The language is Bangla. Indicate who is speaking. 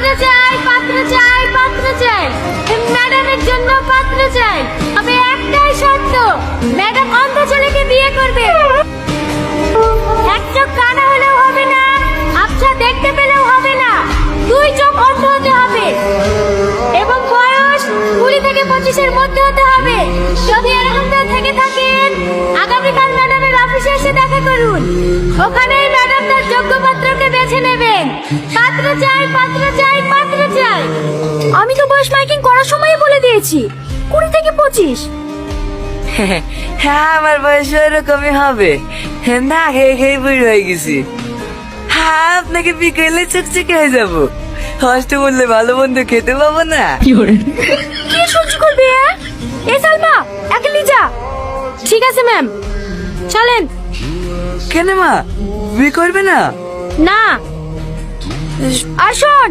Speaker 1: পাত্র চাই, পাত্র চাই, পাত্র চাই। ম্যাডামের জন্য পাত্র চাই। তবে একটাই শর্ত, ম্যাডাম অন্ধ ছেলেকে বিয়ে করবে। এক চোখ কানা হলেও হবে না, আবছা দেখতে পেলেও হবে না, দুই চোখ অন্ধ হতে হবে এবং বয়স 20 থেকে 25-এর মধ্যে হতে হবে। যদি এরকমটা থেকে থাকেন, আগামীকাল ম্যাডামের অফিসে এসে দেখা করুন। ওখানেই ম্যাডাম তার যোগ্য পাত্রকে বেছে নেবেন। পাত্র চাই, পাত্র চাই, পাত্র চাই। আমি তো বয়স মাইকিং করার সময় বলে দিয়েছি, 20 থেকে 25।
Speaker 2: হ্যাঁ, আমার বয়স এরকমই হবে। না খেয়ে খেয়ে বুড়ি হয়ে গেছি। হ্যাঁ, আপনাকে বিকেলে চকচকে হয়ে যাবো। কষ্ট বললে ভালো মন্দ খেতে পাবো না।
Speaker 1: কি সহ্য করবে? এ সালমা, একে যা। ঠিক আছে ম্যাম, চলেন।
Speaker 2: কেন মা, বিয়ে করবে না?
Speaker 1: না, আর শোন,